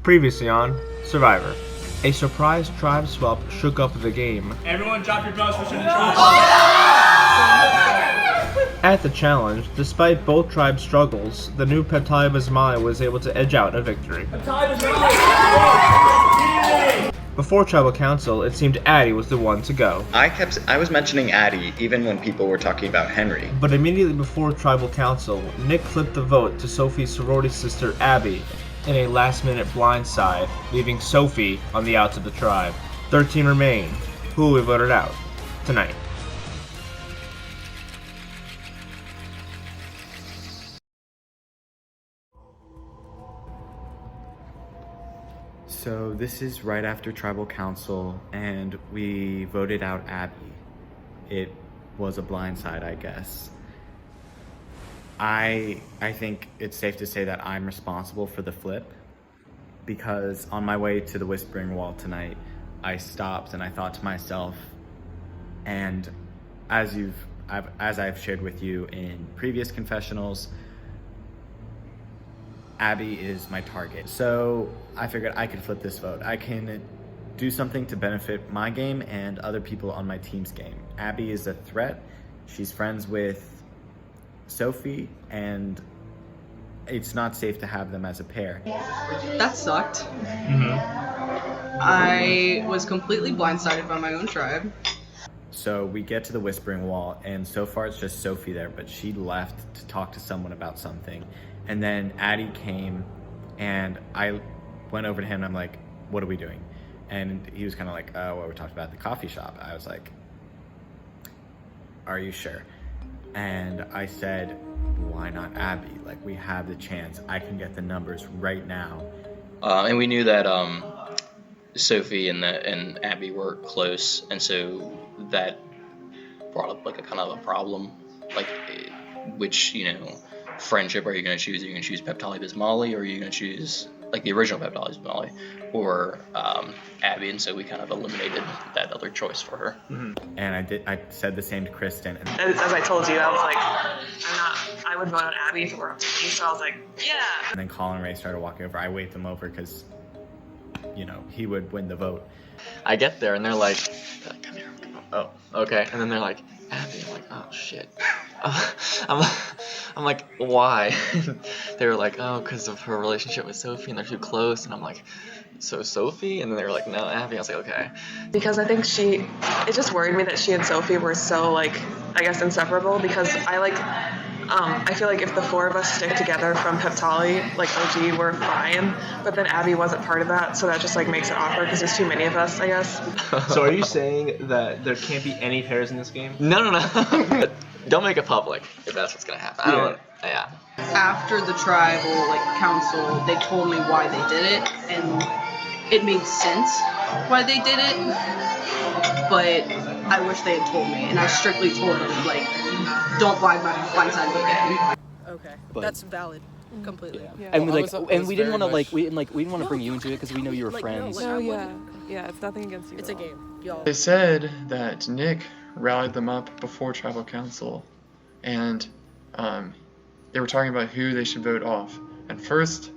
Previously on Survivor. A surprise tribe swap shook up the game. Everyone drop your bells for shooting tribes. At the challenge, despite both tribes' struggles, the new Peptide Basmali was able to edge out a victory. Before Tribal Council, it seemed Addie was the one to go. I was mentioning Addie even when people were talking about Henry. But immediately before Tribal Council, Nick flipped the vote to Sophie's sorority sister Abby in a last-minute blindside, leaving Sophie on the outs of the tribe. 13 remain. Who will be voted out tonight? So this is right after Tribal Council, and we voted out Abby. It was a blindside, I guess. I think it's safe to say that I'm responsible for the flip, because on my way to the Whispering Wall tonight, I stopped and I thought to myself, and as I've shared with you in previous confessionals, Abby is my target. So I figured I could flip this vote. I can do something to benefit my game and other people on my team's game. Abby is a threat. She's friends with Sophie, and it's not safe to have them as a pair. That sucked. I was completely blindsided by my own tribe. So we get to the Whispering Wall, and so far it's just Sophie there, but she left to talk to someone about something. And then Addie came, and I went over to him, and I'm like, what are we doing? And he was kind of like, oh, well, we talked about the coffee shop. I was like, are you sure? And I said, why not Abby? Like, we have the chance. I can get the numbers right now. And we knew that Sophie and Abby were close, and so that brought up like a kind of a problem, like which, friendship are you going to choose? Are you going to choose Peptide Basmali, or are you going to choose like the original Peptide Basmali, or Abby? And so we kind of eliminated that other choice for her. And I said the same to Kristen. As I told you, I was like, I would vote out Abby if it were up to me. So I was like, yeah. And then Colin and Ray started walking over. I waved them over because, he would win the vote. I get there and they're like, come here. Oh, okay. And then they're like, Abby. I'm like, oh shit. I'm like, why? They were like, oh, because of her relationship with Sophie and they're too close. And I'm like, so Sophie? And then they were like, no, Abby. I was like, okay. Because I think it just worried me that she and Sophie were so, I guess inseparable, because I feel like if the four of us stick together from Peptali, OG, we're fine. But then Abby wasn't part of that, so that just makes it awkward because there's too many of us, I guess. So are you saying that there can't be any pairs in this game? No. Don't make it public if that's what's gonna happen. Yeah. After the tribal council, they told me why they did it, and it made sense why they did it. But I wish they had told me, and I strictly told them don't blindside me again. Okay, But- that's valid, completely. Yeah. And we we didn't want to we didn't want to bring you into it because we know you were No, friends. I yeah, wouldn't. it's nothing against you. It's a game, y'all. They said that Nick rallied them up before Tribal Council, and they were talking about who they should vote off. And first,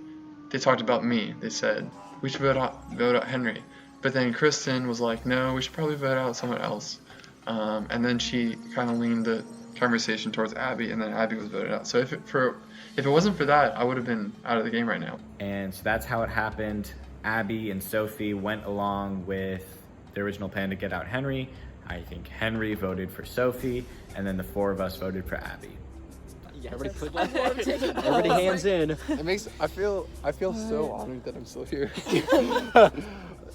they talked about me. They said we should vote out Henry, but then Kristen was like, no, we should probably vote out someone else. And then she kind of leaned the conversation towards Abby, and then Abby was voted out. So if it wasn't for that, I would have been out of the game right now. And so that's how it happened. Abby and Sophie went along with the original plan to get out Henry. I think Henry voted for Sophie, and then the four of us voted for Abby. Yeah, everybody hands in. I feel so honored that I'm still here.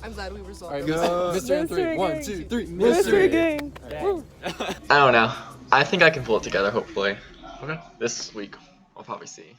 I'm glad we resolved Alright, it. Mystery on three. 1, 2, 3. Mystery gang. I don't know. I think I can pull it together, hopefully. Okay. This week, I'll probably see.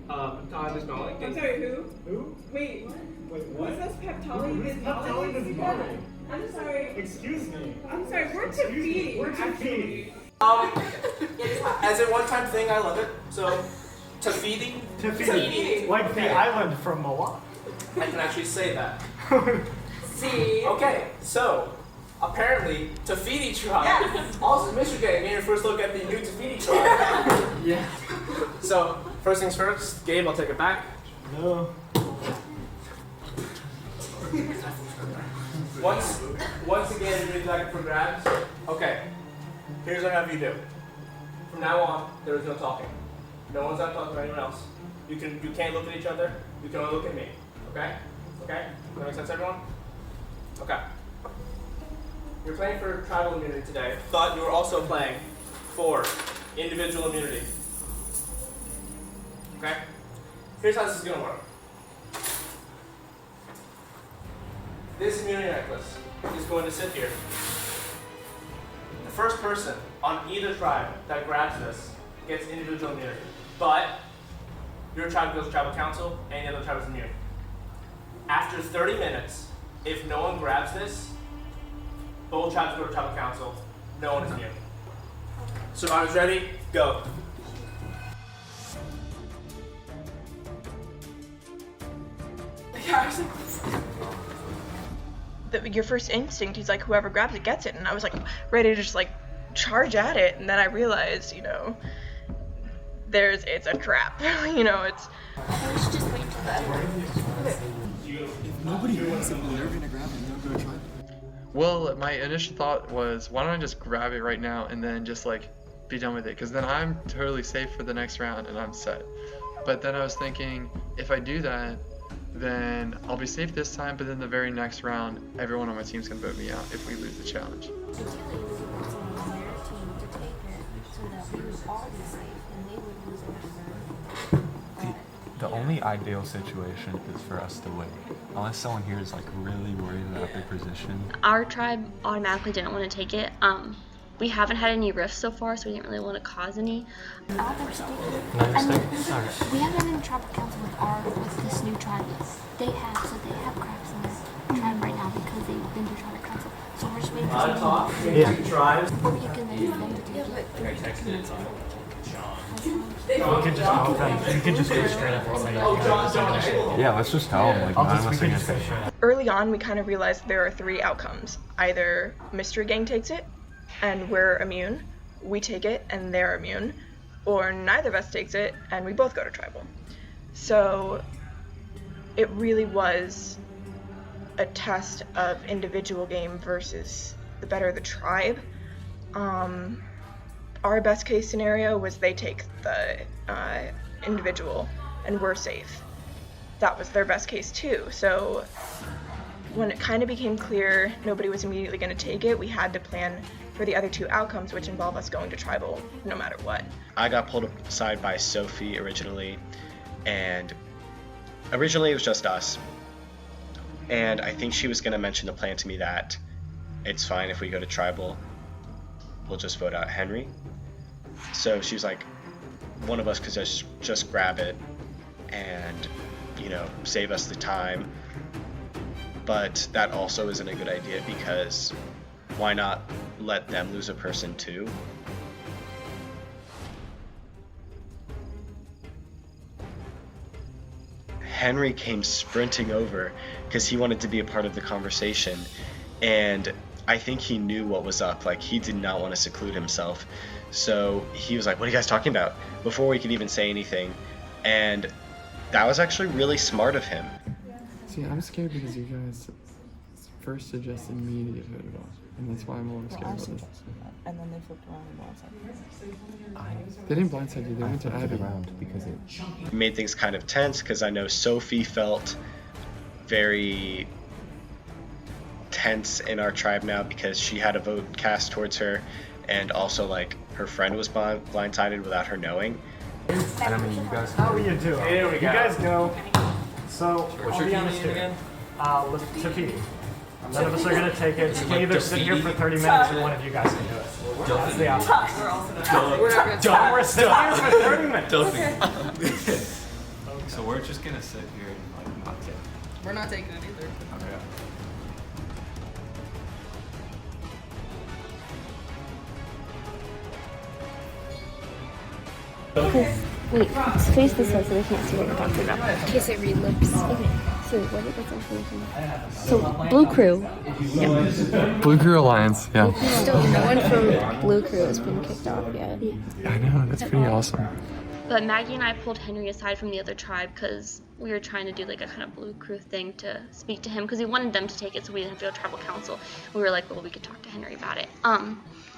Todd is calling. I'm sorry, who? Who? Wait, Wait, what? who's this Peptali? Is Peptali is Molly. I'm sorry. Excuse me. I'm sorry, we're Tafiti. We're Tafiti. As a one-time thing, I love it. So, Tafiti. Tafiti. Like the island from Moana. I can actually say that. See? Okay, so apparently Tafiti tribe. Yes. Also, Mr. J, getting your first look at the new Tafiti tribe. Yeah. So, first things first, Gabe, I'll take it back. No. Once again, you're back for grabs. Okay, here's what I have you do. From now on, there is no talking. No one's not talking to anyone else. You can't look at each other. You can only look at me. Okay? Okay? Does that make sense, everyone? Okay. You're playing for tribal immunity today. Thought you were also playing for individual immunity. Okay? Here's how this is gonna work. This immunity necklace is going to sit here. The first person on either tribe that grabs this gets individual immunity. But your tribe goes to tribal council, and the other tribe is immune. After 30 minutes, if no one grabs this, both tribes go to tribal council, no one is immune. Survivors ready? Go. Your first instinct is like whoever grabs it gets it, and I was like ready to just like charge at it, and then I realized, it's a trap. It's. We should just wait till that. If nobody grabs it, they're gonna grab it and they'll go try it. Well, my initial thought was, why don't I just grab it right now and then just like be done with it? Because then I'm totally safe for the next round and I'm set. But then I was thinking, if I do that, then I'll be safe this time, but then the very next round, everyone on my team's gonna vote me out if we lose the challenge. Ideally, we would want someone on their team to take it so that we would all be safe and they would lose it. The only ideal situation is for us to wait. Unless someone here is like really worried about their position. Our tribe automatically didn't want to take it. We haven't had any rifts so far, so we didn't really want to cause any. We haven't been in tribal council with this new tribe. They have crabs in their tribe right now because they've been to tribal council. So we're just waiting for some Yeah. Tribes. or we can then use them to take it. You can just go straight up. Yeah, let's just tell them. Early on, we kind of realized there are three outcomes. Either Mystery Gang takes it, and we're immune, we take it, and they're immune, or neither of us takes it, and we both go to tribal. So it really was a test of individual game versus the better the tribe. Our best case scenario was they take the individual, and we're safe. That was their best case too. So when it kind of became clear nobody was immediately going to take it, we had to plan for the other two outcomes, which involve us going to tribal no matter what. I got pulled aside by Sophie originally, and originally it was just us. And I think she was going to mention the plan to me that it's fine if we go to tribal, we'll just vote out Henry. So she was like, one of us could just grab it and, save us the time. But that also isn't a good idea because why not let them lose a person too? Henry came sprinting over because he wanted to be a part of the conversation, and I think he knew what was up. Like, he did not want to seclude himself. So he was like, what are you guys talking about? Before we could even say anything. And that was actually really smart of him. See, I'm scared because you guys first suggested me to get voted off. And that's why I'm a little scared about this. And then they flipped around and blindsided. They didn't blindside you, they went to Addie. Because it made things kind of tense because I know Sophie felt very tense in our tribe now because she had a vote cast towards her, and also like her friend was blindsided without her knowing. And I mean, you guys. How are you doing? Here we You go. guys go. So, What's I'll your be team honest name here. again? With Tafiti. None of us are going to take it. You can either sit here for 30 minutes or one of you guys can do it. That's the option. We're not gonna We're sitting here for 30 minutes. we're just gonna sit here and like not take. We're not taking it either. Okay. Wait, face this way so they can't see what you're talking about. In case I read lips. Okay, so what's information? So, Blue Crew. Yeah. Blue Crew Alliance, yeah. Still, no one from Blue Crew has been kicked off yet. I know, that's pretty awesome. But Maggie and I pulled Henry aside from the other tribe because we were trying to do like a kind of Blue Crew thing to speak to him because we wanted them to take it so we didn't have to go to tribal council. We were like, well, we could talk to Henry about it.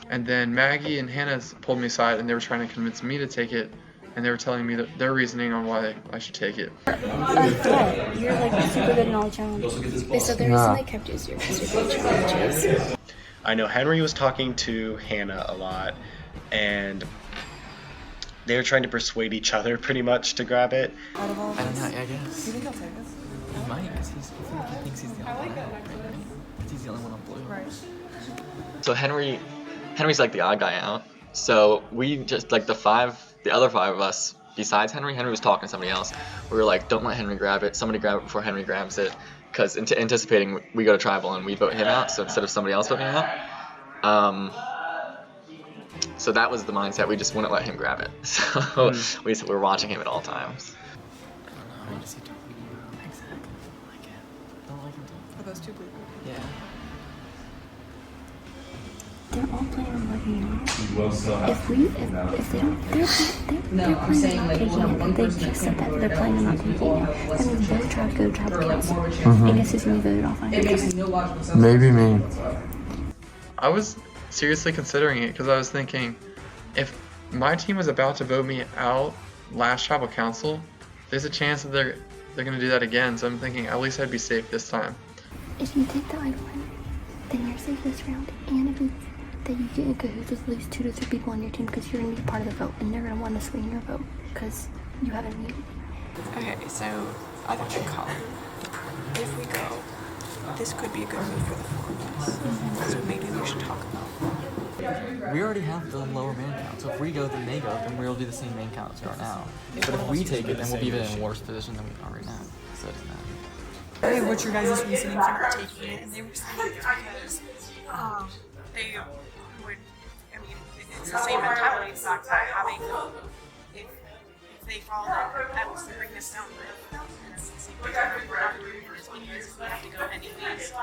And then Maggie and Hannah pulled me aside and they were trying to convince me to take it, and they were telling me their reasoning on why I should take it. You're like super good in all challenges. So the reason they kept you is you're super good challenges. I know Henry was talking to Hannah a lot, and they were trying to persuade each other pretty much to grab it. Out of all of I don't us, know, I guess. do you think he'll take us? He might, because he thinks he's the only one. Right? He's the only one on blue. Right. So Henry's like the odd guy out. So we just, like the other five of us, besides Henry was talking to somebody else. We were like, don't let Henry grab it. Somebody grab it before Henry grabs it. Because anticipating we go to tribal and we vote him out, so instead of somebody else voting him out. So that was the mindset. We just wouldn't let him grab it. So we were watching him at all times. I don't know. What is he talking about? Exactly. I like it. I don't like him too. Are those two people? Yeah. They're all planning on letting you out. If they don't, they're I'm saying like they just said that they're planning on not taking it. That means they're trying to go to tribal council. And guess who's gonna be voted off on it? Maybe me. I was seriously considering it because I was thinking, if my team was about to vote me out last tribal council, there's a chance that they're gonna do that again. So I'm thinking at least I'd be safe this time. If you take the light one, then you're safe this round. And if you that you get in cahoots with at least 2 to 3 people on your team because you're going to be part of the vote and they're going to want to swing your vote because you have immunity. Okay, so I think Colin, if we go, this could be a good move for the 4 of us. So maybe we should talk about. We already have the lower man count, so if we go, then they go, then we'll do the same man count as we are now. But if we take it, then we'll be even in a worse position than we are right now. So it doesn't matter. Hey, what's your guys' reasoning for taking it? And they were saying it's because they would, I mean, it's the same mentality, the fact that having, if they fall, that was to bring this down, and it's the same thing that we're not doing as many years, if we have to go anyways,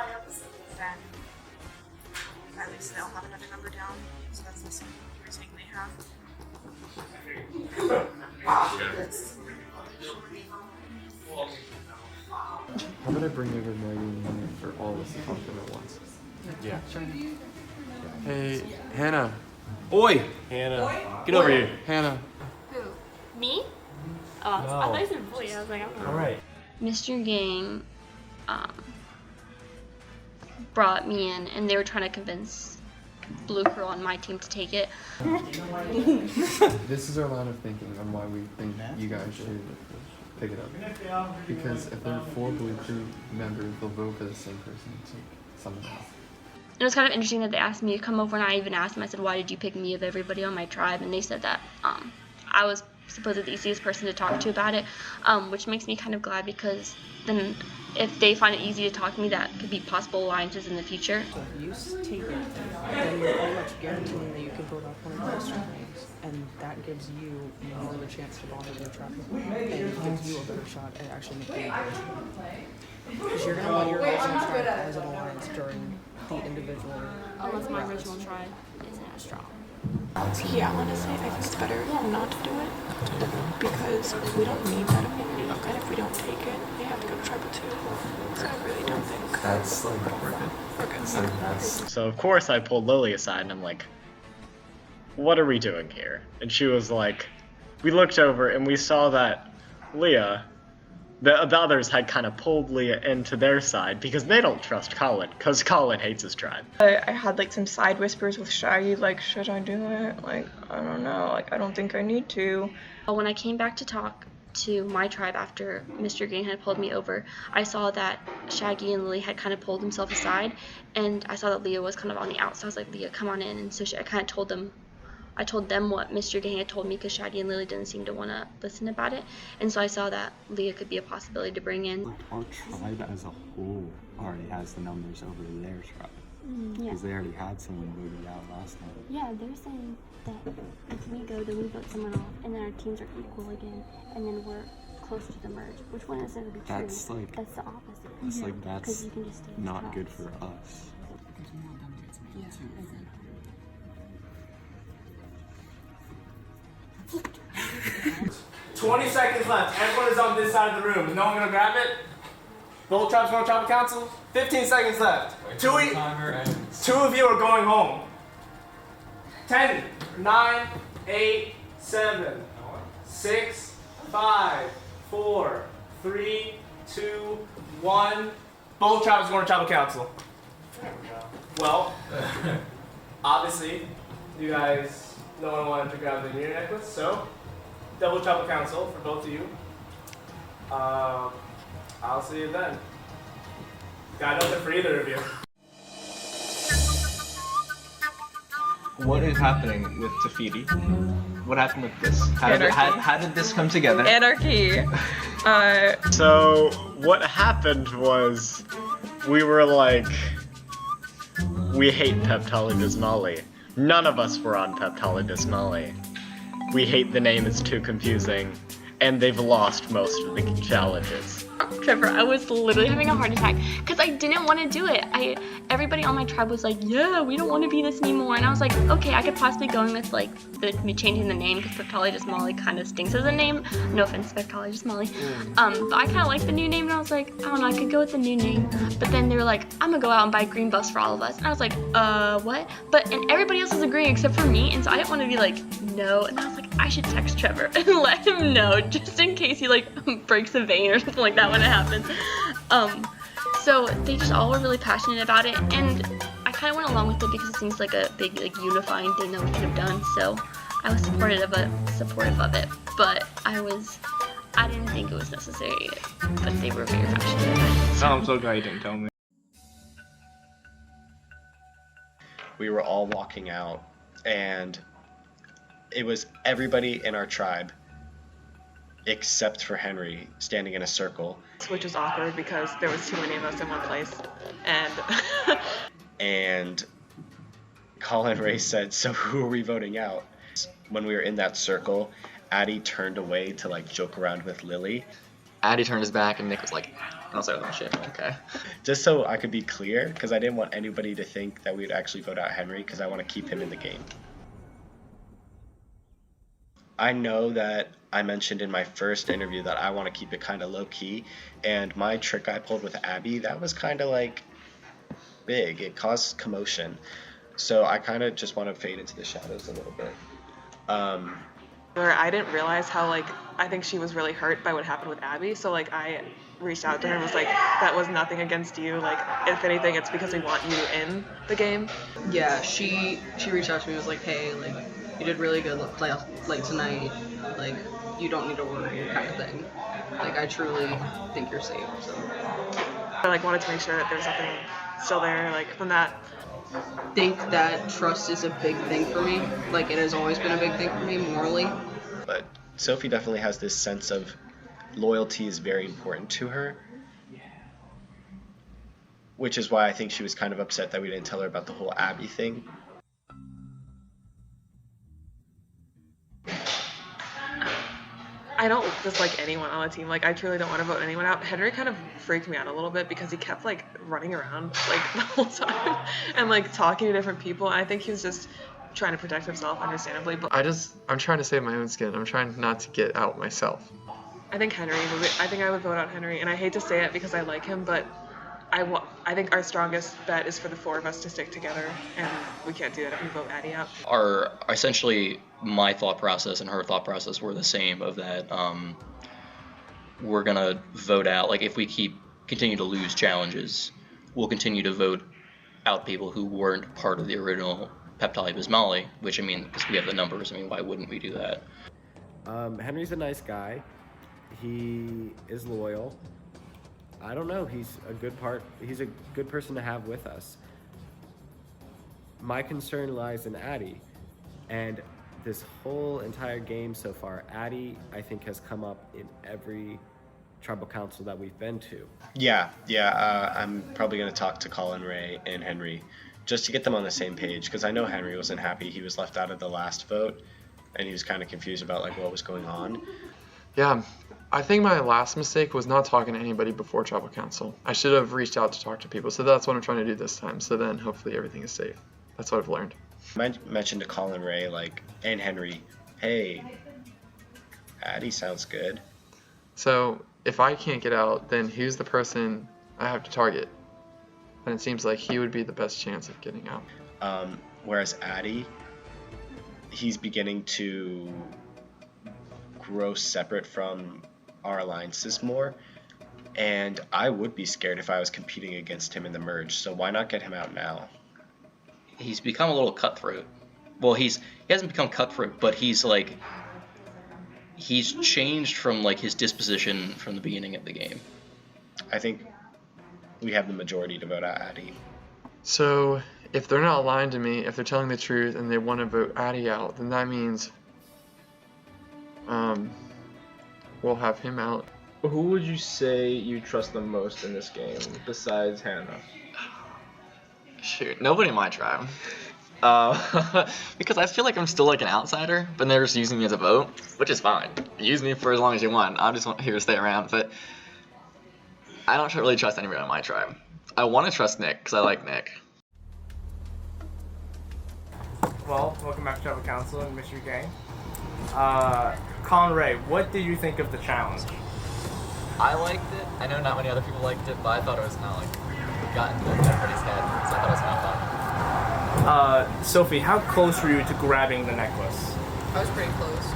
then at least they'll have another number down, so that's the same thing you were saying they have. How about I bring over Maggie and Hannah for all of us to talk to them at once? Yeah. Sure. Hey, Hannah. Oi! Hannah. Get over here. Hannah. Who? Me? Oh, I thought you said boy. I was like, I don't know. Alright. Mr. Gang brought me in and they were trying to convince Blue Crew on my team to take it. This is our line of thinking on why we think you guys should pick it up. Because if there are 4 Blue Crew members, they'll vote for the same person to someone else. It was kind of interesting that they asked me to come over and I even asked them, I said, why did you pick me of everybody on my tribe? And they said that I was supposedly the easiest person to talk to about it, which makes me kind of glad because then if they find it easy to talk to me, that could be possible alliances in the future. If you take it, then you're pretty much guaranteeing that you can vote off one of those strengths, and that gives you more of a chance to bond with your tribe, and it gives you a better shot at actually making a vote. Because you're going to want your original tribe as an alliance during the individual Unless my original tribe isn't as strong. Yeah, honestly, I think it's better not to do it because we don't need that immunity, and if we don't take it, they have to go to tribal too. So I really don't think That's like we're good. So of course I pulled Lily aside and I'm like, what are we doing here? And she was like, we looked over and we saw that Leah, the others had kind of pulled Leah into their side because they don't trust Colin, because Colin hates his tribe. I had like some side whispers with Shaggy, like, should I do it? Like, I don't know, like, I don't think I need to. When I came back to talk to my tribe after Mr. Green had pulled me over, I saw that Shaggy and Lily had kind of pulled themselves aside, and I saw that Leah was kind of on the outside. I was like, Leah, come on in. And so I kind of told them I told them what Mr. Day had told me because Shadi and Lily didn't seem to want to listen about it. And so I saw that Leah could be a possibility to bring in. Like our tribe as a whole already has the numbers over their tribe. Yeah. Because they already had someone voted out last time. Yeah, they're saying that if we go, then we vote someone off, and then our teams are equal again, and then we're close to the merge, which wouldn't necessarily be true. That's like, that's the opposite. It's like, that's 'Cause you can just stay as not tribes. good for us. 20 seconds left. Everyone is on this side of the room. Is no one gonna grab it? Both tribes going to tribal council? 15 seconds left. Two of you are going home. 10, 9, 8, 7, 6, 5, 4, 3, 2, 1. Both tribes going to tribal council. There we go. Well, obviously, you guys, no one wanted to grab the immunity necklace, so double tribal council for both of you. I'll see you then. Got nothing for either of you. What is happening with Tafiti? What happened with this? How did this come together? Anarchy. So what happened was we were like, we hate Peptali Bismali. None of us were on Peptali Bismali. We hate the name, it's too confusing. And they've lost most of the challenges. Trevor, I was literally having a heart attack because I didn't want to do it. Everybody on my tribe was like, yeah, we don't want to be this anymore. And I was like, okay, I could possibly go in with like changing the name because Pectologist Molly kind of stinks as a name. No offense, Pectologist Molly. But I kind of like the new name and I was like, I don't know, I could go with the new name. But then they were like, I'm gonna go out and buy green buffs for all of us. And I was like, what? And everybody else was agreeing except for me. And so I didn't want to be like, no. And I was like, I should text Trevor and let him know just in case he like breaks a vein or something like that when it happens. So they just all were really passionate about it, and I kind of went along with it because it seems like a big like unifying thing that we could have done. So I was supportive of it, but I didn't think it was necessary, but they were very passionate about it. So I'm so glad you didn't tell me. We were all walking out, and it was everybody in our tribe except for Henry standing in a circle. Which was awkward because there was too many of us in one place. And Colin Ray said, so who are we voting out? When we were in that circle, Addie turned away to like joke around with Lily. Addie turned his back and Nick was like, I was like, oh shit, okay. Just so I could be clear, because I didn't want anybody to think that we'd actually vote out Henry, because I want to keep him in the game. I know that I mentioned in my first interview that I want to keep it kind of low-key, and my trick I pulled with Abby, that was kind of like big. It caused commotion. So I kind of just want to fade into the shadows a little bit. Where I didn't realize how like I think she was really hurt by what happened with Abby, so like I reached out to her and was like, that was nothing against you, like if anything it's because we want you in the game. Yeah, she reached out to me and was like, hey, like you did really good like tonight, like you don't need to worry kind of thing. Like I truly think you're safe. So I like wanted to make sure that there's something still there like from that. I think that trust is a big thing for me. Like it has always been a big thing for me morally. But Sophie definitely has this sense of loyalty is very important to her. Which is why I think she was kind of upset that we didn't tell her about the whole Abby thing. I don't dislike anyone on the team. Like, I truly don't want to vote anyone out. Henry kind of freaked me out a little bit because he kept, like, running around, like, the whole time and, like, talking to different people. And I think he was just trying to protect himself, understandably. But I'm trying to save my own skin. I'm trying not to get out myself. I think I would vote out Henry. And I hate to say it because I like him, but I think our strongest bet is for the four of us to stick together, and we can't do that if we vote Addie out. Essentially, my thought process and her thought process were the same, of that we're gonna vote out, like if we continue to lose challenges, we'll continue to vote out people who weren't part of the original Peptali Bismali, which, I mean, because we have the numbers, I mean, why wouldn't we do that? Henry's a nice guy. He is loyal. I don't know, he's a good person to have with us. My concern lies in Addie, and this whole entire game so far, Addie, I think, has come up in every tribal council that we've been to. Yeah. I'm probably going to talk to Colin, Ray, and Henry just to get them on the same page, because I know Henry wasn't happy. He was left out of the last vote, and he was kind of confused about like what was going on. Yeah, I think my last mistake was not talking to anybody before tribal council. I should have reached out to talk to people, so that's what I'm trying to do this time, so then hopefully everything is safe. That's what I've learned. I mentioned to Colin, Ray, and Henry, hey, Addie sounds good. So if I can't get out, then who's the person I have to target? And it seems like he would be the best chance of getting out. Whereas Addie, he's beginning to grow separate from our alliances more, and I would be scared if I was competing against him in the merge, so why not get him out now? He's become a little cutthroat. Well, he hasn't become cutthroat, but he's changed from his disposition from the beginning of the game. I think we have the majority to vote out Addie. So if they're not lying to me, if they're telling the truth and they want to vote Addie out, then that means we'll have him out. Who would you say you trust the most in this game besides Hannah? Shoot, nobody in my tribe. Because I feel like I'm still an outsider, but they're just using me as a vote, which is fine. Use me for as long as you want. I just want here to stay around, but I don't really trust anybody in my tribe. I want to trust Nick because I like Nick. Well, welcome back to Tribal Council and Mystery Gang. Colin, Ray, what did you think of the challenge? I liked it. I know not many other people liked it, but I thought it was kind of got into everybody's head, so I thought it was kind of fun. Sophie, how close were you to grabbing the necklace? I was pretty close.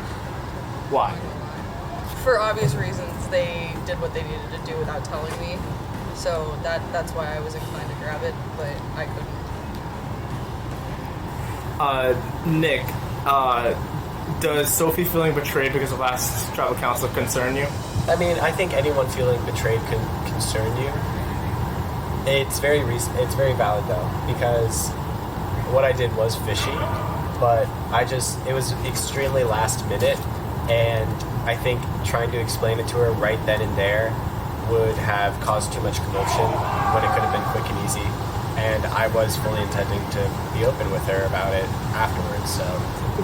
Why? For obvious reasons, they did what they needed to do without telling me. So that's why I was inclined to grab it, but I couldn't. Nick, does Sophie feeling betrayed because of last tribal council concern you? I mean, I think anyone feeling betrayed could concern you. It's very valid though, because what I did was fishy, but it was extremely last minute, and I think trying to explain it to her right then and there would have caused too much commotion when it could have been quick and easy. And I was fully intending to be open with her about it afterwards, so.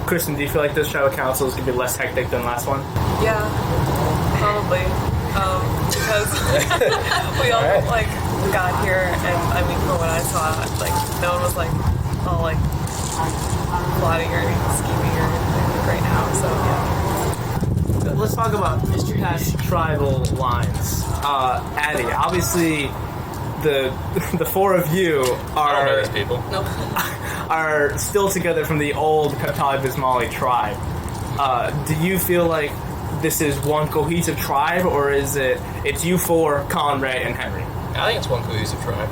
Kristen, do you feel like this tribal council is going to be less hectic than last one? Yeah, probably. Because we all got here, and I mean, from what I saw, no one was all plotting or scheming or anything right now. So yeah. Let's talk about past tribal lines. Addie, obviously, the four of you I don't know these people. are still together from the old Peptali Bismali tribe. Do you feel like this is one cohesive tribe, or is it's you four, Colin, Ray, and Henry? I think it's one cohesive tribe.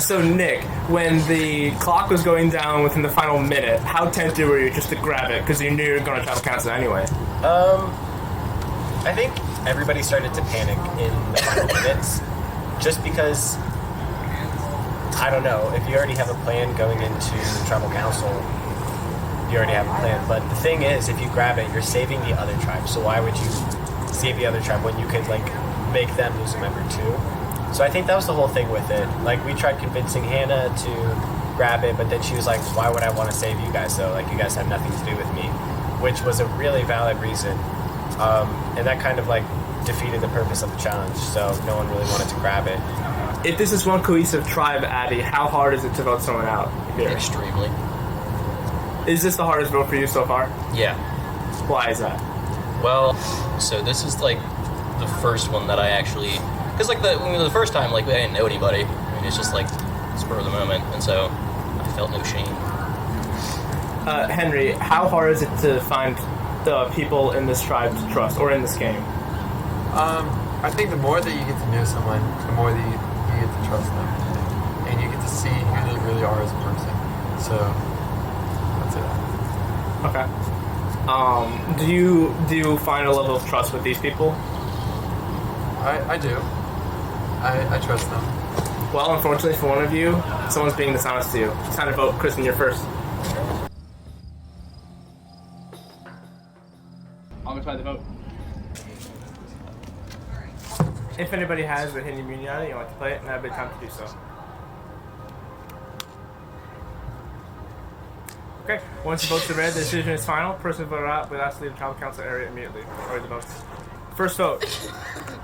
So Nick, when the clock was going down within the final minute, how tempted were you just to grab it because you knew you were going to tribal council anyway? I think everybody started to panic in the final minutes, just because, I don't know, if you already have a plan going into the tribal council, you already have a plan. But the thing is, if you grab it, you're saving the other tribe. So why would you save the other tribe when you could make them lose a member too? So I think that was the whole thing with it. We tried convincing Hannah to grab it, but then she was like, why would I want to save you guys though? You guys have nothing to do with me, which was a really valid reason. And that kind of defeated the purpose of the challenge. So no one really wanted to grab it. If this is one cohesive tribe, Addie, how hard is it to vote someone out here? Extremely. Is this the hardest vote for you so far? Yeah. Why is that? Well, so this is the first one that I actually, because the first time I didn't know anybody. I mean, it's just spur of the moment, and so I felt no shame. Henry, how hard is it to find the people in this tribe to trust, or in this game? I think the more that you get to know someone, the more that you get to trust them, and you get to see who they really are as a person. So that's it. Okay. Do you find a level of trust with these people? I do. I trust them. Well, unfortunately for one of you, someone's being dishonest to you. It's time to vote. Kristen, you're first. by the vote. If anybody has the hidden immunity on it, you want to play it, now would be time to do so. Okay, once the votes are read, the decision is final. Person voted out will ask to leave the tribal council area immediately. Or the votes. First vote,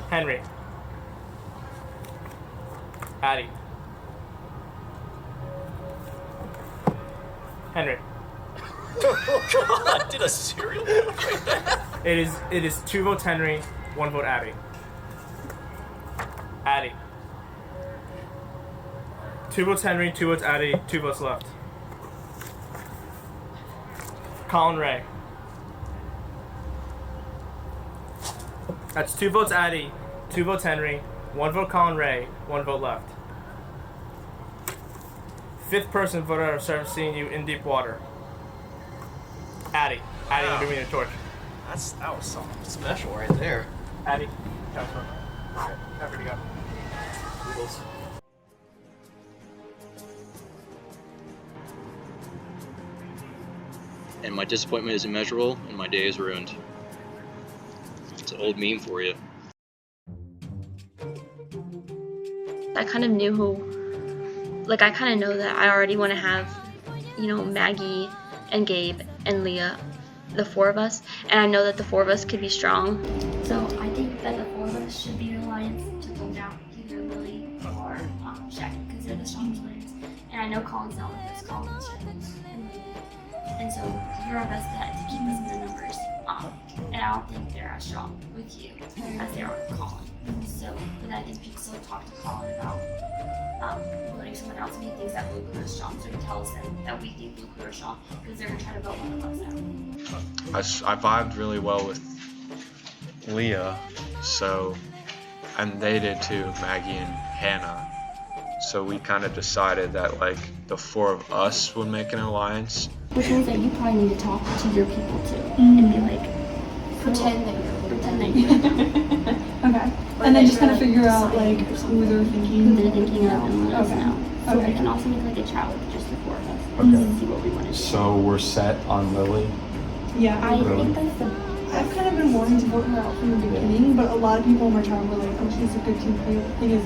Henry. Addie. Henry. Oh God, I did a serial vote right there. It is 2 votes Henry, 1 vote Addie. Addie. 2 votes Henry, 2 votes Addie, 2 votes left. Colin Ray. That's 2 votes Addie, 2 votes Henry, 1 vote Colin Ray, 1 vote left. 5th person voted out of service CNU in deep water. Addie. Addie, Wow. give me your torch. That was something special right there. Addie. Trevor. Okay, Trevor to go. Oodles. And my disappointment is immeasurable, and my day is ruined. It's an old meme for you. I kind of knew who, like I kind of know that I already want to have, you know, Maggie and Gabe and Leah, the 4 of us, and I know that the 4 of us could be strong. So I think that the 4 of us should be an alliance to pull down either Lily or Shaggy, because they're the strongest players. And I know Colin's not with us, Colin's strengths. And so you're our best bet to keep us in the numbers. And I don't think they're as strong with you as they are with Colin. So, but I think we can still talk to Colin about voting someone else if he thinks that Blue Crew is strong. So he tells them that we think Blue Crew is strong because they're going to try to vote one of us out. I vibed really well with Leah, so, and they did too, Maggie and Hannah. So we kind of decided that like the 4 of us would make an alliance. Which means that you probably need to talk to your people too and be like, pretend that you're Okay. And then just kind of figure out like who they're thinking. of and let us know. So Okay. we can also make like a chat with just the 4 of us Okay. and see what we want to do. So we're set on Lily. Yeah, I think that's the I've kind of been wanting to vote her out from the beginning, but a lot of people in my tribe were like, oh, she's a good team player. The thing is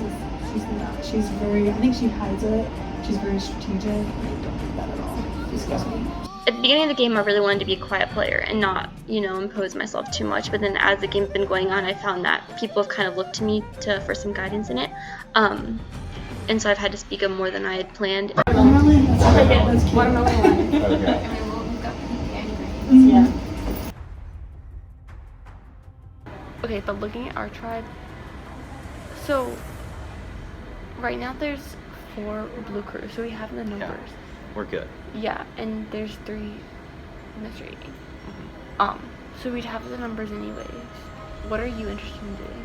she's not. She's very, I think she hides it. She's very strategic. I don't think that at all. She's scary. At the beginning of the game, I really wanted to be a quiet player and not, you know, impose myself too much. But then as the game's been going on, I found that people have kind of looked to me for some guidance in it. And so I've had to speak up more than I had planned. Watermelon? That's cute. watermelon. Okay. We've got Yeah. Okay, but looking at our tribe, so right now there's 4 blue crews, so we have the numbers. We're good. Yeah, and there's 3 mystery. So we'd have the numbers anyways. What are you interested in doing?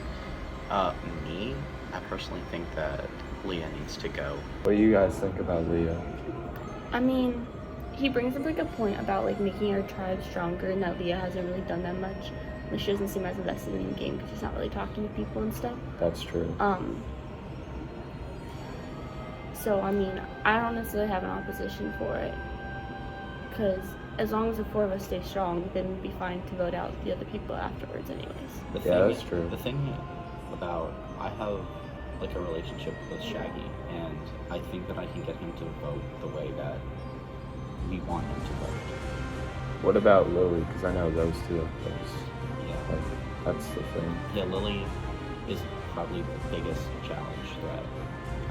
Me, I personally think that Leah needs to go. What do you guys think about Leah? I mean, he brings up like a point about like making our tribe stronger and that Leah hasn't really done that much. Like she doesn't seem as invested in the game because she's not really talking to people and stuff. That's true. So I mean, I don't necessarily have an opposition for it, because as long as the 4 of us stay strong, then we'd be fine to vote out the other people afterwards anyways. That's true. The thing about, I have like a relationship with Shaggy, and I think that I can get him to vote the way that we want him to vote. What about Lily? Because I know those 2 of those. Yeah. Like, that's the thing. Yeah, Lily is probably the biggest challenge threat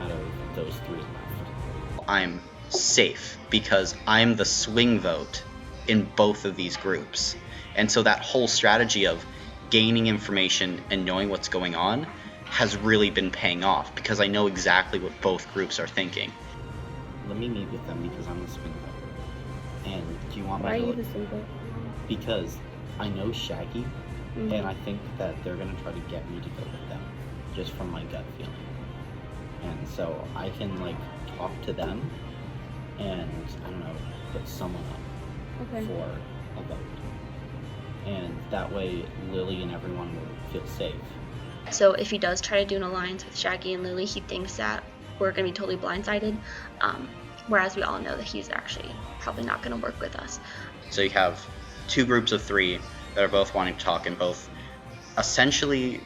out of those 3 left. I'm safe because I'm the swing vote in both of these groups. And so that whole strategy of gaining information and knowing what's going on has really been paying off because I know exactly what both groups are thinking. Let me meet with them because I'm the swing vote. And do you want me Why are to you the swing vote? Because I know Shaggy, Mhm. and I think that they're going to try to get me to go with them, just from my gut feeling. And so I can, like, talk to them and, I don't know, put someone up Okay. for a vote. And that way Lily and everyone will feel safe. So if he does try to do an alliance with Shaggy and Lily, he thinks that we're going to be totally blindsided, whereas we all know that he's actually probably not going to work with us. So you have 2 groups of 3 that are both wanting to talk and both essentially,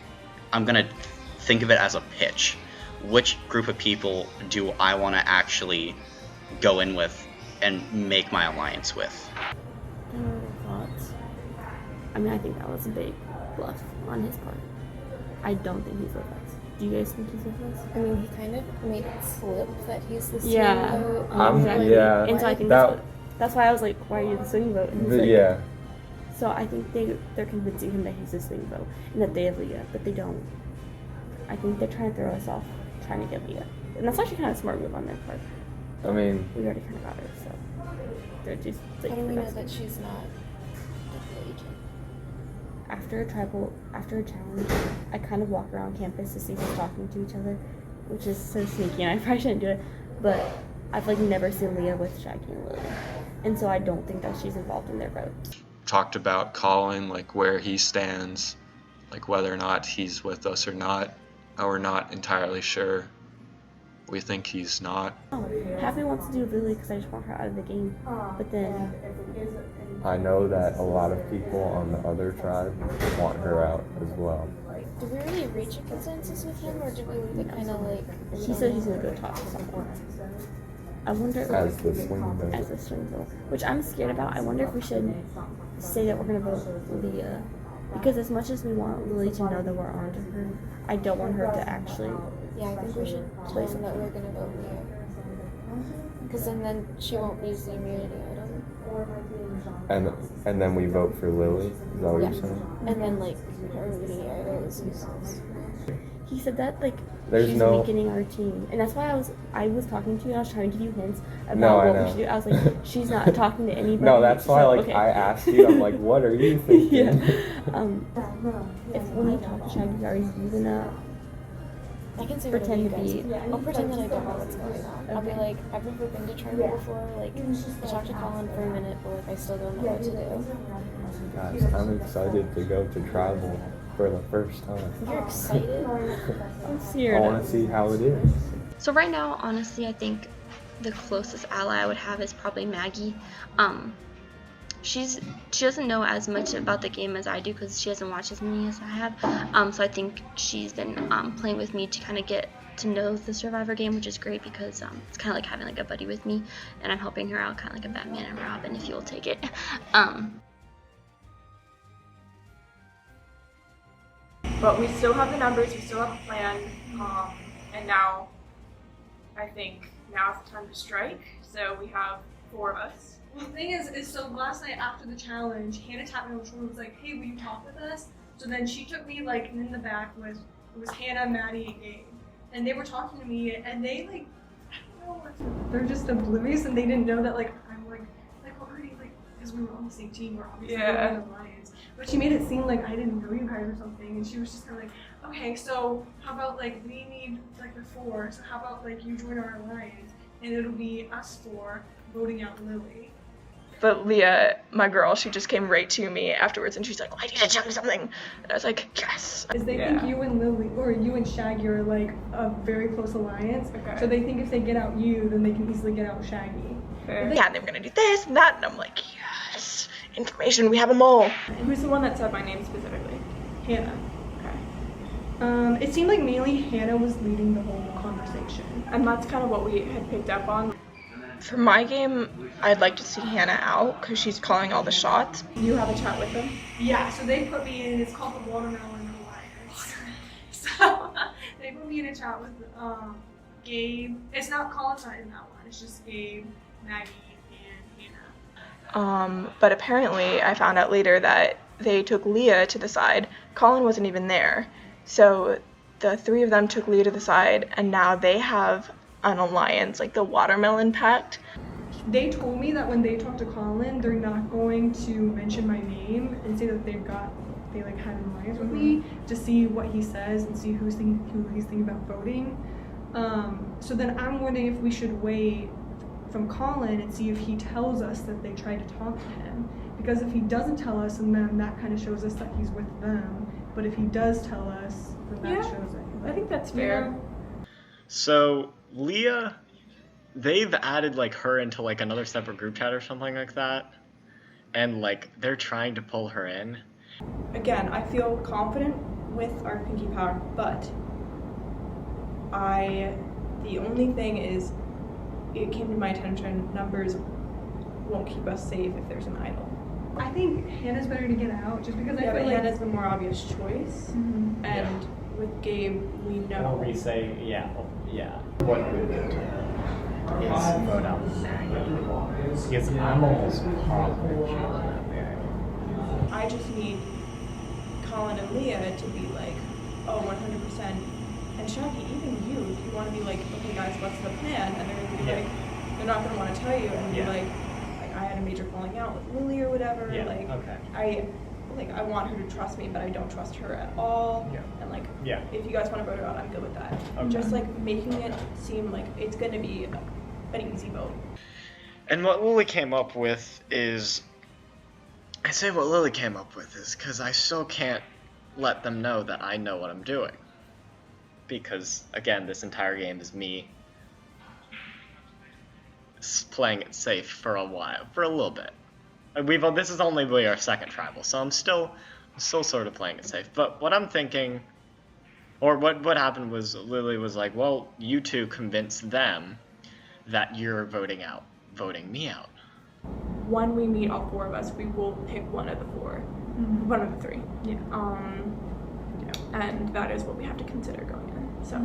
I'm going to think of it as a pitch. Which group of people do I want to actually go in with and make my alliance with? Thoughts? I mean, I think that was a big bluff on his part. I don't think he's with us. Do you guys think he's with us? I mean, he kind of made it slip that he's the Yeah. swing vote. Exactly. Yeah. And so I think that's why I was like, why are you the swing vote? And he's like, Yeah. So I think they're convincing him that he's the swing vote and that they have Leah, but they don't. I think they're trying to throw us off, trying to get Leah. And that's actually kind of a smart move on their part. I mean, we already kind of got her, so they're just like. How do we know that she's not the agent? After a challenge, I kind of walk around campus to see who's talking to each other, which is so sneaky, and I probably shouldn't do it, but I've like never seen Leah with Shaggy and Lily, and so I don't think that she's involved in their vote. Talked about Colin, like where he stands, like whether or not he's with us or not. We're not entirely sure. We think he's not. Half me wants to do Lily because I just want her out of the game, but then I know that a lot of people on the other tribe want her out as well. Did we really reach a consensus with him, or did we leave it kind of like? He said he's gonna go talk to someone. I wonder As the swing vote. As the swing vote, which I'm scared about. I wonder if we should say that we're gonna vote Leah, because as much as we want Lily to know that we're on to her, I don't want her to actually. Yeah, I think we should tell them that we're gonna vote Leah, because then she won't use the immunity item. And then we vote for Lily? Is that what you're saying? And then like her immunity item is useless. He said that like There's she's no- weakening our team, and that's why I was talking to you. And I was trying to give you hints about No, I what know. we should do. I was like, she's not talking to anybody. No, that's why so, like okay. I asked you, I'm like, what are you thinking? If when you talk to Shaggy, are you gonna I can say pretend to whatever be? you guys. I'll pretend that I don't know what's going on. I'll be Okay. like, I've never been to tribal before. Like, I talked to Colin for a minute, but like, I still don't know what to do. Guys, I'm excited to go to travel for the first time. You're excited? I want to see how it is. So right now, honestly, I think the closest ally I would have is probably Maggie. She doesn't know as much about the game as I do because she hasn't watched as many as I have. So I think she's been playing with me to kind of get to know the Survivor game, which is great because it's kind of like having like a buddy with me, and I'm helping her out, kind of like a Batman and Robin, if you will take it. But we still have the numbers, we still have a plan, and now I think now's the time to strike. So we have 4 of us. Well, the thing is so last night after the challenge, Hannah tapped me on the shoulder and was like, hey, will you talk with us? So then she took me, like, and in the back was Hannah, Maddie, and Gabe. And they were talking to me, and they, like, I don't know what they're just oblivious, and they didn't know that, like, I'm, like already, like, because we were on the same team, we're obviously Yeah. in the Alliance. But she made it seem like I didn't know you guys or something, and she was just kind of like, okay, so how about, like, we need, like, the 4, so how about, like, you join our Alliance, and it'll be us 4 voting out Lily. But Leah, my girl, she just came right to me afterwards and she's like, I need to tell you something. And I was like, yes. Is they think you and Lily, or you and Shaggy are like a very close alliance. Okay. So they think if they get out you, then they can easily get out Shaggy. Yeah, and they were gonna do this and that, and I'm like, yes, information, we have them all. Who's the one that said my name specifically? Hannah. Okay. It seemed like mainly Hannah was leading the whole conversation. And that's kind of what we had picked up on. For my game, I'd like to see Hannah out because she's calling all the shots. You have a chat with them? Yeah, so they put me in, it's called the Watermelon Alliance. So they put me in a chat with Gabe. It's not Colin's not in that one, it's just Gabe, Maggie, and Hannah. But apparently I found out later that they took Leah to the side. Colin wasn't even there. So the 3 of them took Leah to the side, and now they have an alliance, like the Watermelon Pact. They told me that when they talk to Colin, they're not going to mention my name and say that they like had an alliance with me to see what he says and see who he's thinking about voting. So then I'm wondering if we should wait from Colin and see if he tells us that they tried to talk to him. Because if he doesn't tell us, and then that kind of shows us that he's with them. But if he does tell us, then that shows it. I think that's fair. So Leah, they've added like her into like another separate group chat or something like that, and like they're trying to pull her in. Again, I feel confident with our pinky power, but the only thing is, it came to my attention, numbers won't keep us safe if there's an idol. I think Hannah's better to get out, just because I feel like Hannah's the more obvious choice, and with Gabe, we know. What we say, yeah. What we would do is vote out Maggie. Because I'm almost positive she's not there. I just need Colin and Leah to be like, oh, 100%. And Shaggy, even you, if you want to be like, okay guys, what's the plan? And they're going to be like, they're not going to want to tell you and be like, I had a major falling out with Lily or whatever. I want her to trust me, but I don't trust her at all. And like, if you guys want to vote her out, I'm good with that. Just like making it seem like it's going to be an easy vote. And what Lily came up with is, I say what Lily came up with is because I still can't let them know that I know what I'm doing. Because, again, this entire game is me playing it safe for a little bit. This is only our second tribal, so I'm still sort of playing it safe. But what I'm thinking, or what happened was Lily was like, well, you two convince them that you're voting me out. When we meet all four of us, we will pick one of the four, one of the three. And that is what we have to consider going in. So.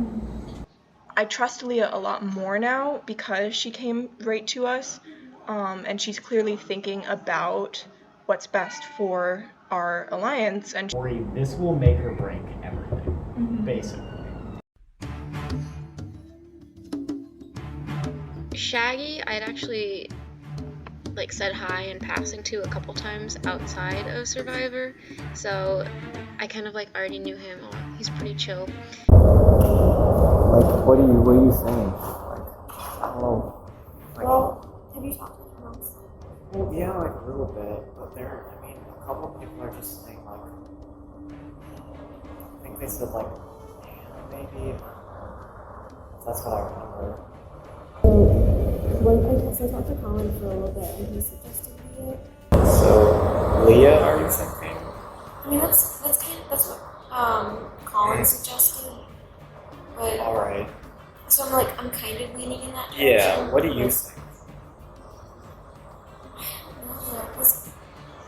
I trust Leah a lot more now because she came right to us, and she's clearly thinking about what's best for our alliance. And this will make or break everything, basically. Shaggy, I'd actually said hi in passing to a couple times outside of Survivor, so I kind of already knew him. Oh, he's pretty chill. What are you saying? Well, have you talked to anyone else? Well, yeah, a little bit, but a couple of people are just saying, I think they said, maybe, that's what I remember. So I talked to Colin for a little bit, and he suggested Leah. So, Leah, are you thinking? I mean, that's what Colin suggested. But alright. So I'm kind of leaning in that direction. Yeah, what do you think?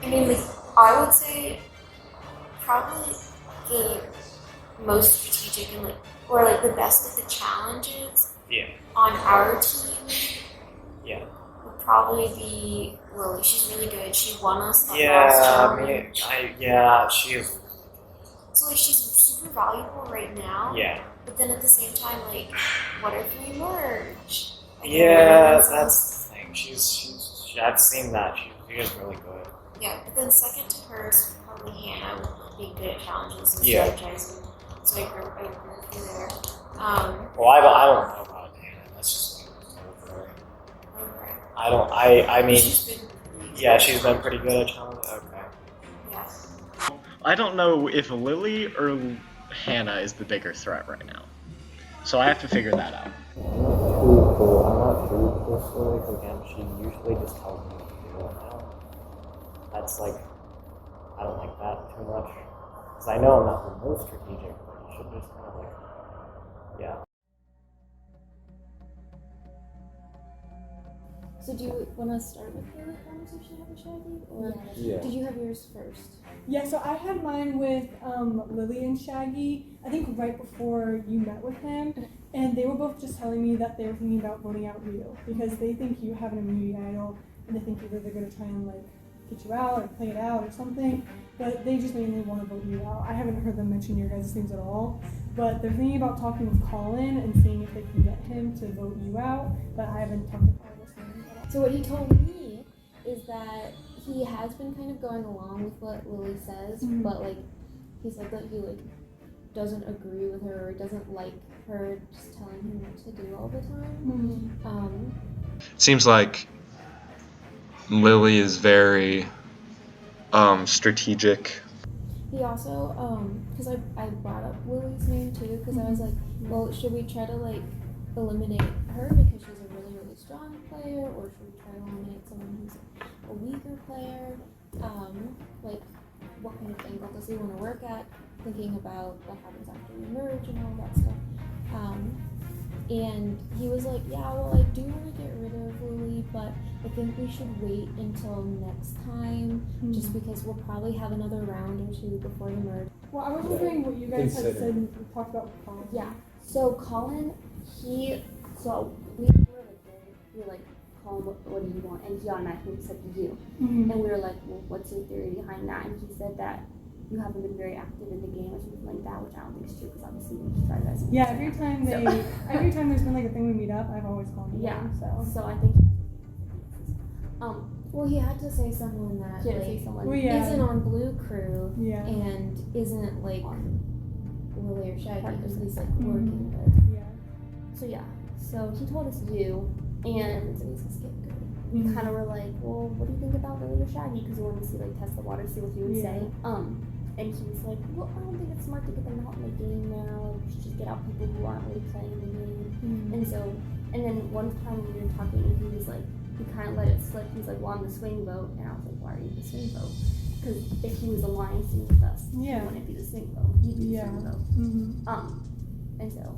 I mean, I would say probably the most strategic and or the best of the challenges on our team would probably be Lily. She's really good. She won us that last challenge. She is. So she's super valuable right now. Yeah. But then at the same time, what if we merge? That's the thing. I've seen that. She is really good. Yeah, but then second to her is probably Hannah with being good at challenges and strategizing. So I agree with you there. Well, I don't know about Hannah. That's just over. I mean, she's been pretty good at challenges. Okay. Yeah. I don't know if Lily or Hannah is the bigger threat right now. So I have to figure that out. Cool. I'm not sure with Lily, because again, she usually just tells me what to do now. That's I don't like that too much. Because I know I'm not the most strategic, but you should just kind of So do you want to start with the conversation with Shaggy, or did you have yours first? Yeah, so I had mine with Lily and Shaggy, I think right before you met with him, and they were both just telling me that they were thinking about voting out you, because they think you have an immunity idol, and they think either they're going to try and get you out, or play it out, or something, but they just mainly want to vote you out. I haven't heard them mention your guys' names at all, but they're thinking about talking with Colin and seeing if they can get him to vote you out, but I haven't talked to Colin. So what he told me is that he has been kind of going along with what Lily says, but he said that he doesn't agree with her or doesn't like her just telling him what to do all the time. It seems like Lily is very strategic. He also, because I brought up Lily's name too, because I was like, well, should we try to eliminate her because she's a really, really strong player, or should we try to eliminate someone who's a weaker player? what kind of angle does he want to work at, thinking about what happens after we merge and all that stuff. And he was like, yeah, well, I do want to get rid of Lily, but I think we should wait until next time, just because we'll probably have another round or two before the merge. Well, I was wondering what you guys had said and talked about with Colin. Yeah. So Colin, we were like, Colin, what do you want? And he automatically said you. Mhm. And we were like, well, what's your theory behind that? And he said that you haven't been very active in the game or something like that, which I don't think is true because obviously we just tried as Yeah, every time there's been like a thing we meet up, I've always called him. Yeah. So I think. Well, he had to say someone that isn't on Blue Crew and isn't like Lily or Shaggy because he's like working with. Yeah. So he told us you, and we kind of were like, well, what do you think about Lily or Shaggy? Because we wanted to see test the water, see what he would say. And he was like, well, I don't think it's smart to get them out in the game now. We should just get out people who aren't really playing the game. And then one time when we were talking, he was like, he kind of let it slip. He was like, well, I'm the swing vote. And I was like, why are you the swing vote? Because if he was alliancing with us, he wouldn't be the swing vote. He'd be the swing vote. And so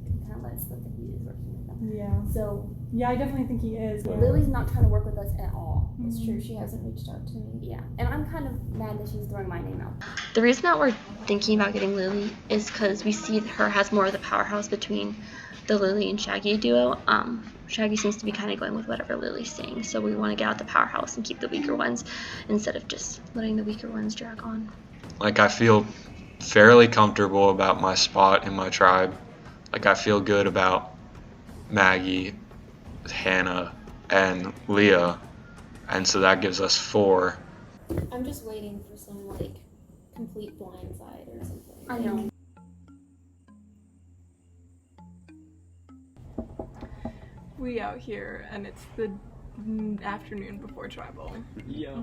he kind of let it slip that he is working with them. Yeah. So yeah, I definitely think he is. Yeah. Lily's not trying to work with us at all. It's true. She hasn't reached out to me. Yeah. And I'm kind of mad that she's throwing my name out. The reason that we're thinking about getting Lily is because we see her has more of the powerhouse between the Lily and Shaggy duo. Shaggy seems to be kind of going with whatever Lily's saying, so we want to get out the powerhouse and keep the weaker ones instead of just letting the weaker ones drag on. Like, I feel fairly comfortable about my spot in my tribe. Like, I feel good about Maggie, Hannah, and Leah, and so that gives us 4. I'm just waiting for some complete blindside or something. I know. We out here and it's the afternoon before tribal. Yeah.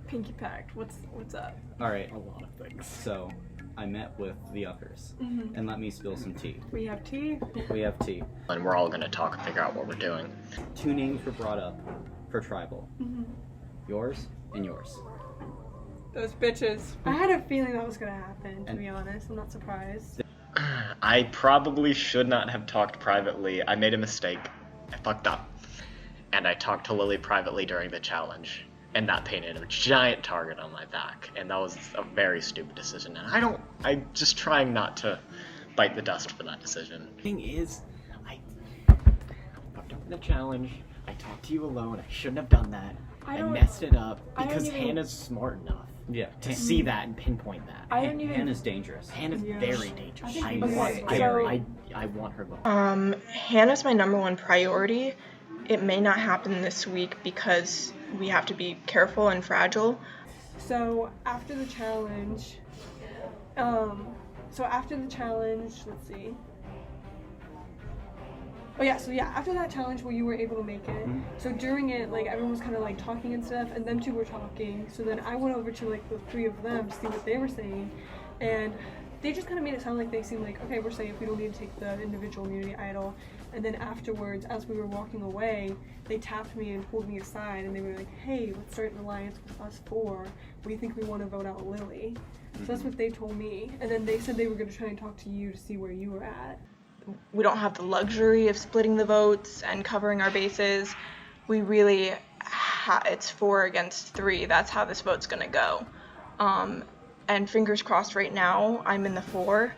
Pinky packed. What's up? Alright, a lot of things. So, I met with the others, and let me spill some tea. We have tea? We have tea. And we're all gonna talk and figure out what we're doing. 2 names were brought up for tribal. Yours and yours. Those bitches. I had a feeling that was gonna happen, to be honest. I'm not surprised. I probably should not have talked privately. I made a mistake. I fucked up. And I talked to Lily privately during the challenge. And that painted a giant target on my back. And that was a very stupid decision. And I'm just trying not to bite the dust for that decision. Thing is, I fucked up in the challenge. I talked to you alone. I shouldn't have done that. I messed it up because Hannah's smart enough to see that and pinpoint that. Hannah's dangerous. Hannah's very dangerous. I want her gone. Hannah's my #1 priority. It may not happen this week because we have to be careful and fragile. So after the challenge, let's see. After that challenge where you were able to make it, so during it, everyone was kind of talking and stuff, and them 2 were talking, so then I went over to the 3 of them to see what they were saying, and they just kind of made it sound like they seemed like, okay, we're safe, we don't need to take the individual immunity idol, and then afterwards, as we were walking away, they tapped me and pulled me aside, and they were like, hey, let's start an alliance with us 4, we think we want to vote out Lily. So that's what they told me, and then they said they were going to try and talk to you to see where you were at. We don't have the luxury of splitting the votes and covering our bases. We really, it's 4 against 3. That's how this vote's gonna go. And fingers crossed right now, I'm in the 4.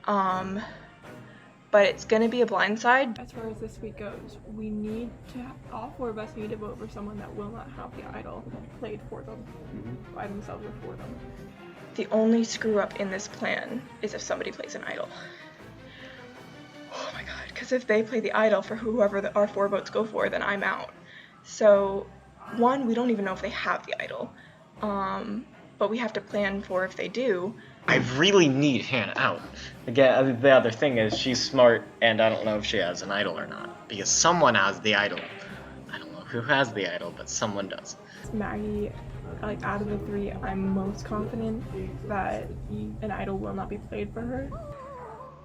But it's gonna be a blindside. As far as this week goes, we need to, all 4 of us need to vote for someone that will not have the idol played for them, by themselves or for them. The only screw up in this plan is if somebody plays an idol. Oh my god, because if they play the idol for whoever our 4 votes go for, then I'm out. So, 1, we don't even know if they have the idol. But we have to plan for if they do. I really need Hannah out. Again, the other thing is she's smart, and I don't know if she has an idol or not. Because someone has the idol. I don't know who has the idol, but someone does. Maggie, out of the 3, I'm most confident that an idol will not be played for her.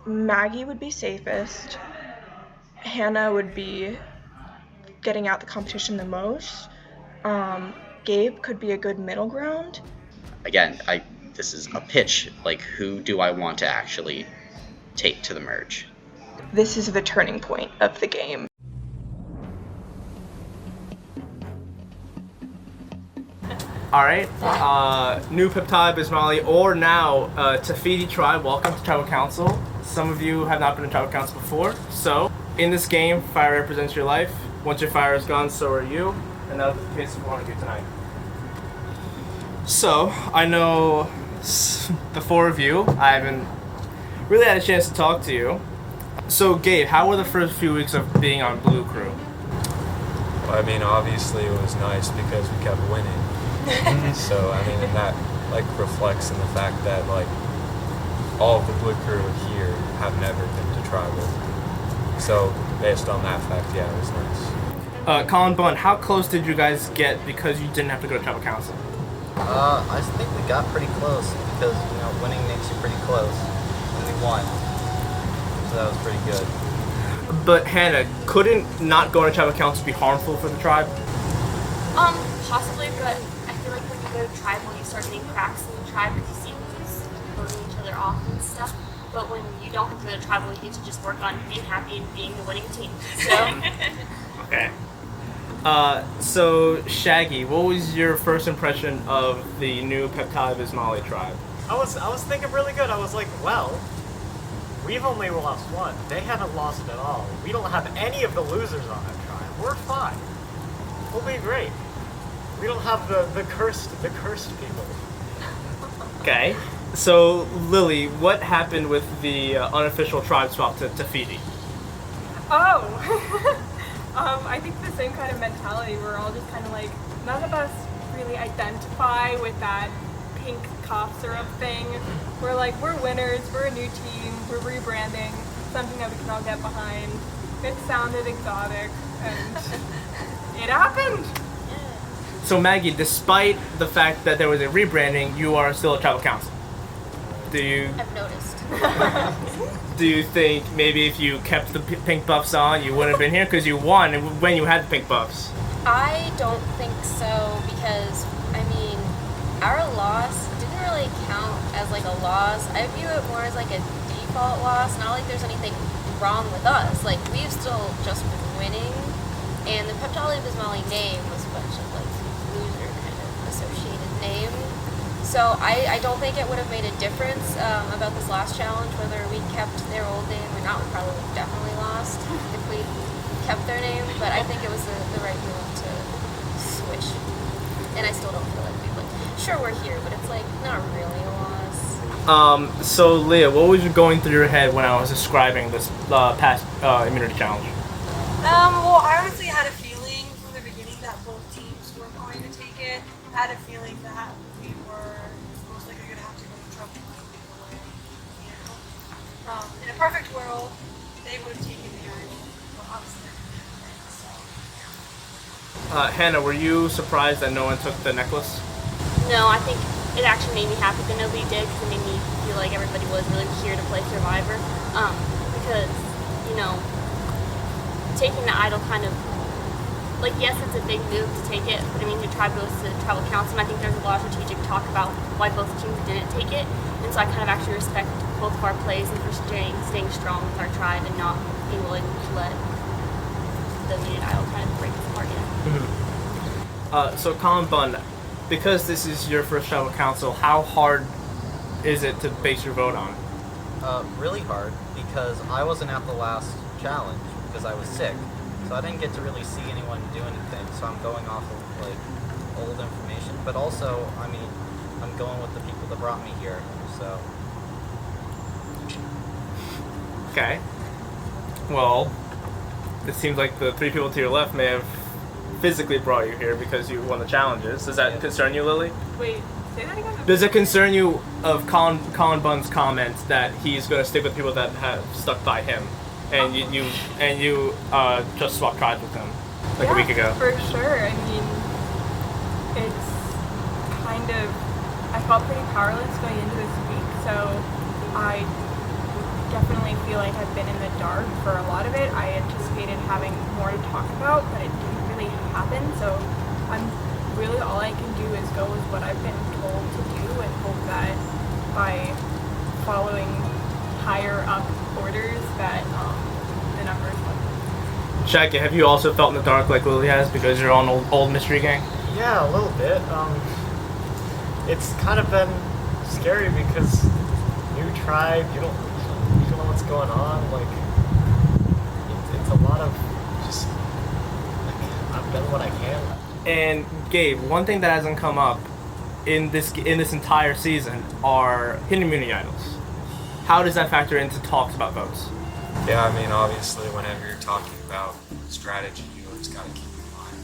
Maggie would be safest. Hannah would be getting out the competition the most. Gabe could be a good middle ground. Again, this is a pitch. Like, who do I want to actually take to the merge? This is the turning point of the game. Alright, new Peptide Bismali, or now Tafiti tribe, welcome to Tribal Council. Some of you have not been in Tribal Council before, so in this game, fire represents your life. Once your fire is gone, so are you, and that's the case we want to do tonight. So, I know the four of you, I haven't really had a chance to talk to you. So Gabe, how were the first few weeks of being on Blue Crew? Well, I mean, obviously it was nice because we kept winning. So, I mean, and that, like, reflects in the fact that, like, all of the Blue Crew here have never been to Tribal. So, based on that fact, yeah, it was nice. Colin, Bun, how close did you guys get because you didn't have to go to Tribal Council? I think we got pretty close because, you know, winning makes you pretty close, and we won. So that was pretty good. But Hannah, couldn't not going to Tribal Council be harmful for the tribe? Possibly, but I feel like when you go to tribal, you start getting cracks in the tribe because you see who's voting each other off and stuff. But when you don't have to go to tribal, you get to just work on being happy and being the winning team. So. Okay. So Shaggy, what was your first impression of the new Peptide Bismali tribe? I was thinking really good. I was like, well, we've only lost one. They haven't lost at all. We don't have any of the losers on that tribe. We're fine. We'll be great. We don't have the cursed people. Okay. So Lily, what happened with the unofficial tribe swap to Tafiti? Oh. I think the same kind of mentality. We're all just kind of like, none of us really identify with that pink cough syrup thing. We're like, we're winners, we're a new team, we're rebranding, something that we can all get behind. It sounded exotic, and it happened. So Maggie, despite the fact that there was a rebranding, you are still a Tribal Council. I've noticed. Do you think maybe if you kept the pink buffs on, you wouldn't have been here because you won when you had the pink buffs? I don't think so because, I mean, our loss didn't really count as like a loss. I view it more as like a default loss. Not like there's anything wrong with us. Like, we've still just been winning, and the Peptide Bismali name was a bunch of like loser kind of associated name. So I don't think it would have made a difference about this last challenge, whether we kept their old name or not. We probably would have definitely lost if we kept their name, but I think it was the right move to switch. And I still don't feel like sure we're here, but it's like not really a loss. So Leah, what was going through your head when I was describing this past immunity challenge? Well, I honestly had a feeling from the beginning that both teams were going to take it. I had a feeling that we were most likely going to have to go to trouble either way. You know? In a perfect world, they would have taken the idol, but obviously so. Hannah, were you surprised that no one took the necklace? No, I think it actually made me happy that nobody did because it made me feel like everybody was really here to play Survivor. Because, you know, taking the idol kind of, like, yes, it's a big move to take it, but I mean, the tribe goes to the Tribal Council, and I think there's a lot of strategic talk about why both teams didn't take it, and so I kind of actually respect both of our plays and for staying strong with our tribe and not being willing to let the muted idol kind of break us apart yet. So Colin Bunn, because this is your first Tribal Council, how hard is it to base your vote on? Really hard, because I wasn't at the last challenge because I was sick, so I didn't get to really see anyone do anything, so I'm going off of like old information, but also, I mean, I'm going with the people that brought me here, so. Okay. Well, it seems like the three people to your left may have physically brought you here because you won the challenges. Does that concern you, Lily? Wait, say that again? Does it concern you of Colin Bunn's comments that he's going to stick with people that have stuck by him, and you just swapped tribes with him like a week ago? For sure. I mean, it's kind of, I felt pretty powerless going into this week, so I definitely feel like I've been in the dark for a lot of it. I anticipated having more to talk about, but it didn't really happen, so I'm really all I can do is go with what I've been told to do and hope that by following higher up orders that the numbers will. Shaq, have you also felt in the dark like Lily has because you're on old mystery gang? Yeah, a little bit. It's kind of been scary because new tribe, you don't know what's going on. Like, it's a lot of just like I've done what I can. And Gabe, one thing that hasn't come up in this entire season are hidden immunity idols. How does that factor into talks about votes? Yeah, I mean, obviously, whenever you're talking about strategy, you always got to keep in mind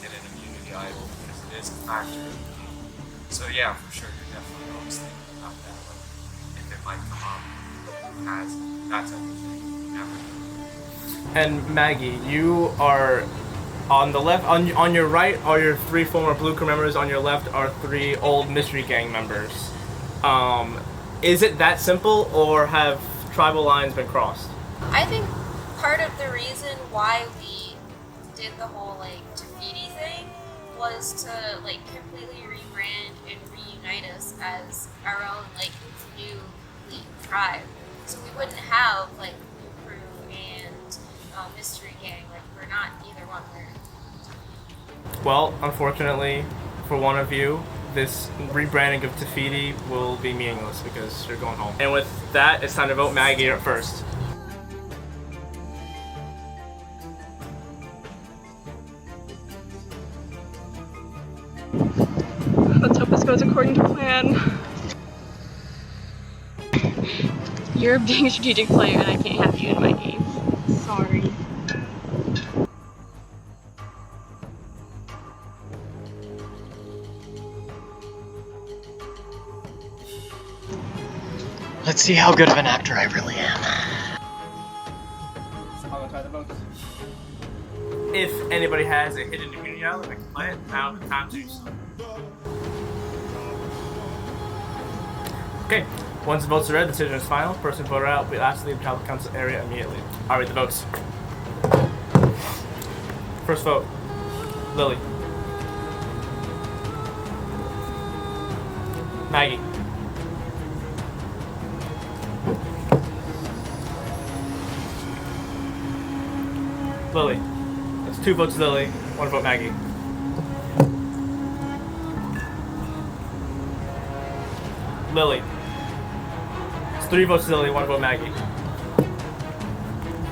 hidden immunity idol because it is a factor. So yeah, for sure, you're definitely always thinking about that. Like, if it might come up as that type of thing. Never. And Maggie, you are on the left. On your right are your 3 former Blue Crew members. On your left are 3 old Mystery Gang members. Is it that simple, or have tribal lines been crossed? I think part of the reason why we did the whole like Tafiti thing was to like completely rebrand and reunite us as our own like new complete tribe. So we wouldn't have like Blue Crew and Mystery Gang. Like we're not either one. Well, unfortunately, for one of you, this rebranding of Tafiti will be meaningless because you're going home. And with that, it's time to vote Maggie up first. Let's hope this goes according to plan. You're being a strategic player and I can't have you in my game. Sorry. Let's see how good of an actor I really am. So I'm gonna try the votes. If anybody has a hidden immunity idol, they can play it. Now the time to do so. Okay, once the votes are read, the decision is final. Person voted out will be asked to leave the tribal council area immediately. I'll read the votes. First vote, Lily. Maggie. Lily. That's 2 votes Lily, 1 vote Maggie. Lily. It's 3 votes Lily, 1 vote Maggie.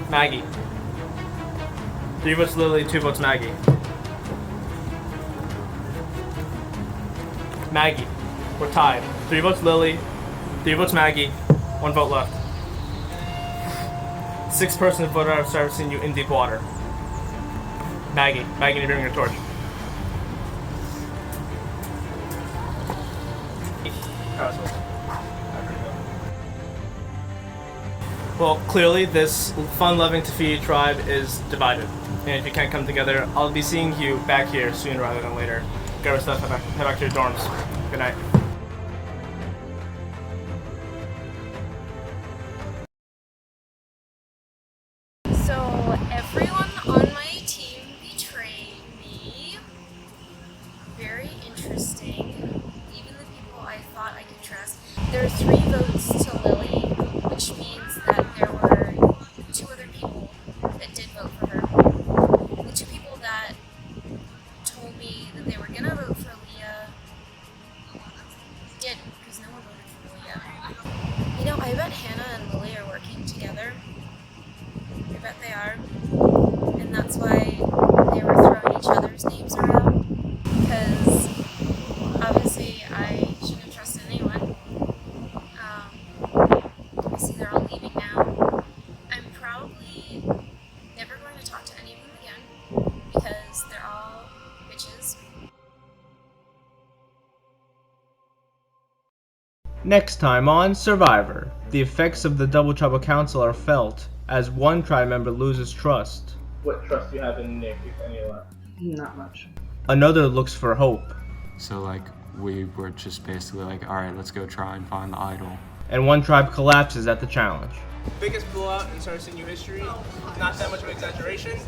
Maggie. 3 votes Lily, 2 votes Maggie. Maggie. We're tied. 3 votes Lily, 3 votes Maggie, 1 vote left. 6 persons voted out of servicing you in deep water. Maggie, you bring your torch. Well, clearly this fun-loving Tafiti tribe is divided. And if you can't come together, I'll be seeing you back here sooner rather than later. Grab your stuff, head back to your dorms. Good night. So everyone on my team betrayed me. Very interesting. Even the people I thought I could trust. There were 3 votes to Lily, which means that there were 2 other people that did vote for her. The 2 people that told me that they were gonna vote for Leah didn't, because no one voted for Leah. You know, I bet Hannah and Lily are working together. I bet they are. And that's why they were throwing each other's names around. Because obviously I shouldn't have trusted anyone. I see they're all leaving now. I'm probably never going to talk to any of them again. Because they're all bitches. Next time on Survivor, the effects of the Double Trouble Council are felt as one tribe member loses trust. What trust do you have in Nick, if any left? Not much. Another looks for hope. So like we were just basically like, all right, let's go try and find the idol. And one tribe collapses at the challenge. Biggest blowout in CNU history, not that much of an exaggeration.